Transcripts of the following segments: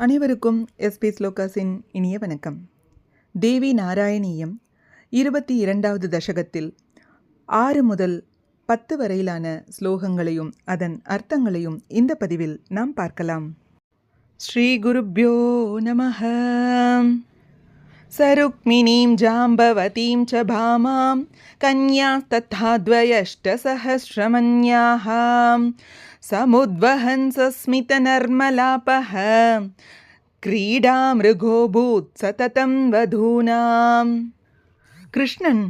அனைவருக்கும் எஸ்பி ஸ்லோகாஸின் இனிய வணக்கம். தேவி நாராயணியம் 22வது தசகத்தில் 6 முதல் 10 வரையிலான ஸ்லோகங்களையும் அதன் அர்த்தங்களையும் இந்த பதிவில் நாம் பார்க்கலாம். ஸ்ரீ குருப்யோ நமஹ. சருக்மிணீம் ஜாம்பவதீம் ச பாமாம் கன்யா தத்தா த்வயஷ்டசஹஸ்ரமன்யாஹ சமுத்வஹன் சஸ்மிதநர்மலாபஹ கிரீடா மிருகோபூத் சததம் வதூனாம். கிருஷ்ணன்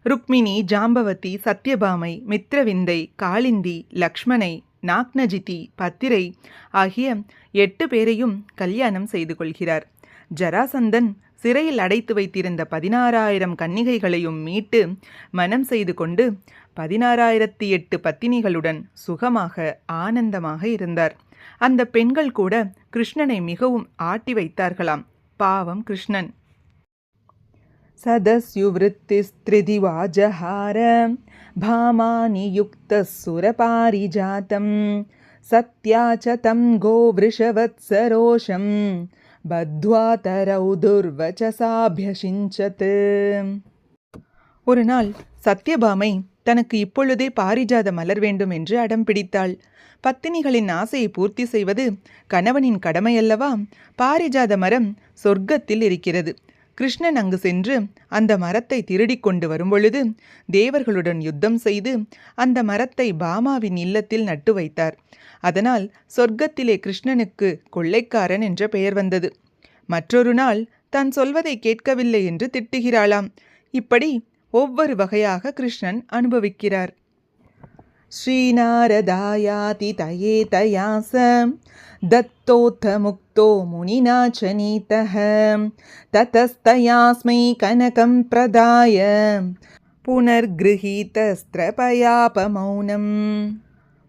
ருக்மிணி, ஜாம்பவதி, சத்யபாமை, மித்ரவிந்தை, காளிந்தி, லக்ஷ்மணை, நாக்னஜிதி, பத்திரை ஆகிய 8 பேரையும் கல்யாணம் செய்து கொள்கிறார். ஜராசந்தன் சிறையில் அடைத்து வைத்திருந்த 16,000 கன்னிகைகளையும் மீட்டு மனம் செய்து கொண்டு 16,008 பத்தினிகளுடன் சுகமாக ஆனந்தமாக இருந்தார். அந்த பெண்கள் கூட கிருஷ்ணனை மிகவும் ஆட்டி வைத்தார்களாம். பாவம் கிருஷ்ணன். சதஸ்யுவிருத்திஸ்திரிதிவா ஜஹார பாமானியுக்த சுரபாரிஜாதம் சத்யாச்சதம் கோவ்ருஷவத்சரோஷம் பத்வா தரௌ துர்வச்சசாபியசிஞ்சத். ஒரு நாள் சத்யபாமை தனக்கு இப்பொழுதே பாரிஜாத மலர் வேண்டும் என்று அடம் பிடித்தாள். பத்தினிகளின் ஆசையை பூர்த்தி செய்வது கணவனின் கடமையல்லவா? பாரிஜாத மரம் சொர்க்கத்தில் இருக்கிறது. கிருஷ்ணன் அங்கு சென்று அந்த மரத்தை திருடிக் கொண்டு வரும்பொழுது தேவர்களுடன் யுத்தம் செய்து அந்த மரத்தை பாமாவின் இல்லத்தில் நட்டு வைத்தார். அதனால் சொர்க்கத்திலே கிருஷ்ணனுக்கு கொள்ளைக்காரன் என்ற பெயர் வந்தது. மற்றொரு நாள் தான் சொல்வதை கேட்கவில்லை என்று திட்டுகிறாளாம். இப்படி ஒவ்வொரு வகையாக கிருஷ்ணன் அனுபவிக்கிறார். ஸ்ரீநாரதாயாதி தயே தயாச தத்தோத்த முக்தோ முனினா சனீதஹ ததஸ்தயாஸ்மை கனகம் பிரதாய புனர்கிருஹீதஸ்த்ரபயாபமௌனம்.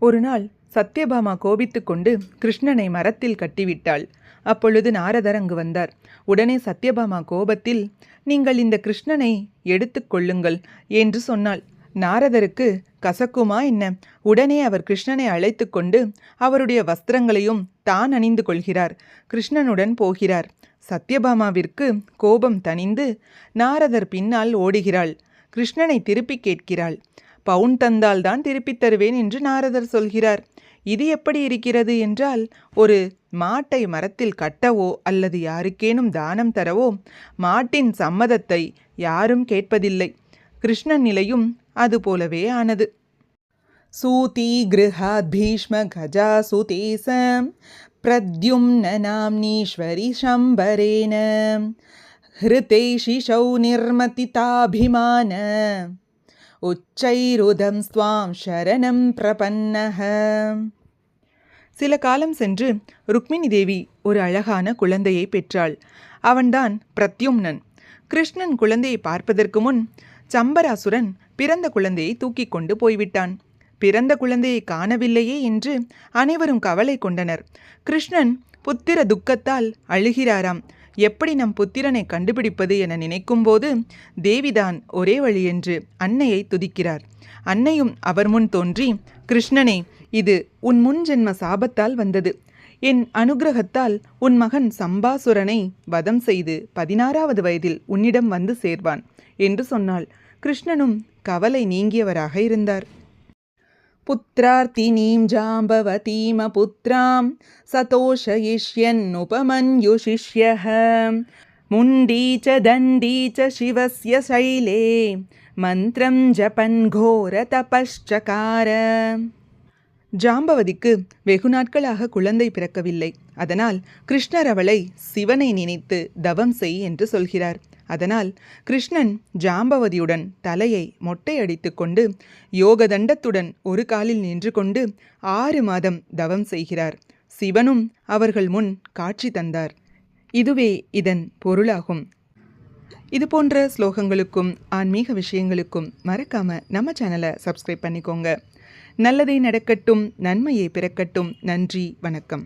ஒரு நாள் சத்யபாமா கோபித்து கொண்டு கிருஷ்ணனை மரத்தில் கட்டிவிட்டாள். அப்பொழுது நாரதர் அங்கு வந்தார். உடனே சத்யபாமா கோபத்தில், நீங்கள் இந்த கிருஷ்ணனை எடுத்து கொள்ளுங்கள் என்று சொன்னாள். நாரதருக்கு கசக்குமா என்ன? உடனே அவர் கிருஷ்ணனை அழைத்து கொண்டு அவருடைய வஸ்திரங்களையும் தான் அணிந்து கொள்கிறார். கிருஷ்ணனுடன் போகிறார். சத்யபாமாவிற்கு கோபம் தணிந்து நாரதர் பின்னால் ஓடுகிறாள். கிருஷ்ணனை திருப்பி கேட்கிறாள். பவுன் தந்தால் தான் திருப்பித் தருவேன் என்று நாரதர் சொல்கிறார். இது எப்படி இருக்கிறது என்றால், ஒரு மாட்டை மரத்தில் கட்டவோ அல்லது யாருக்கேனும் தானம் தரவோ மாட்டின் சம்மதத்தை யாரும் கேட்பதில்லை. கிருஷ்ணன் நிலையும் அதுபோலவே ஆனது. சூதி கிருஹாத் பீஷ்ம கஜாசுதேச பிரத்யும்ன நாம்னீஸ்வரி சம்பரேன ஹிருதே சிஷௌ நிர்மதிதாபிமான உச்சைருதம் ஸ்வாம் சரணம் பிரபன்னஹ. சில காலம் சென்று ருக்மிணி தேவி ஒரு அழகான குழந்தையை பெற்றாள். அவன்தான் பிரத்யும்னன். கிருஷ்ணன் குழந்தையை பார்ப்பதற்கு முன் சம்பராசுரன் பிறந்த குழந்தையை தூக்கி கொண்டு போய்விட்டான். பிறந்த குழந்தையை காணவில்லையே என்று அனைவரும் கவலை கொண்டனர். கிருஷ்ணன் புத்திர துக்கத்தால் அழுகிறாராம். எப்படி நம் புத்திரனை கண்டுபிடிப்பது என நினைக்கும்போது தேவிதான் ஒரே வழி என்று அன்னையை துதிக்கிறார். அன்னையும் அவர் முன் தோன்றி, கிருஷ்ணனே, இது உன் முன் ஜென்ம சாபத்தால் வந்தது. என் அனுகிரகத்தால் உன் மகன் சம்பாசுரனை வதம் செய்து 16வது வயதில் உன்னிடம் வந்து சேர்வான் என்று சொன்னாள். கிருஷ்ணனும் கவலை நீங்கியவராக இருந்தார். புத்ரார்த்தினீம் ஜாம்பவதீம புத்ராம் சதோஷயிஷ்யன் உபமன்யுஷிஷ்யஹ முண்டீச்ச தண்டீச்ச சிவஸ்ய சைலே மந்திரம் ஜபன் கோர தபஸ்சகார. ஜாம்பவதிக்கு வெகு நாட்களாக குழந்தை பிறக்கவில்லை. அதனால் கிருஷ்ணர் அவளை சிவனை நினைத்து தவம் செய் என்று சொல்கிறார். அதனால் கிருஷ்ணன் ஜாம்பவதியுடன் தலையை மொட்டையடித்து கொண்டு யோகதண்டத்துடன் ஒரு காலில் நின்று கொண்டு 6 மாதம் தவம் செய்கிறார். சிவனும் அவர்கள் முன் காட்சி தந்தார். இதுவே இதன் பொருளாகும். இது போன்ற ஸ்லோகங்களுக்கும் ஆன்மீக விஷயங்களுக்கும் மறக்காம நம்ம சேனலை சப்ஸ்கிரைப் பண்ணிக்கோங்க. நல்லதே நடக்கட்டும், நன்மையே பிறக்கட்டும். நன்றி, வணக்கம்.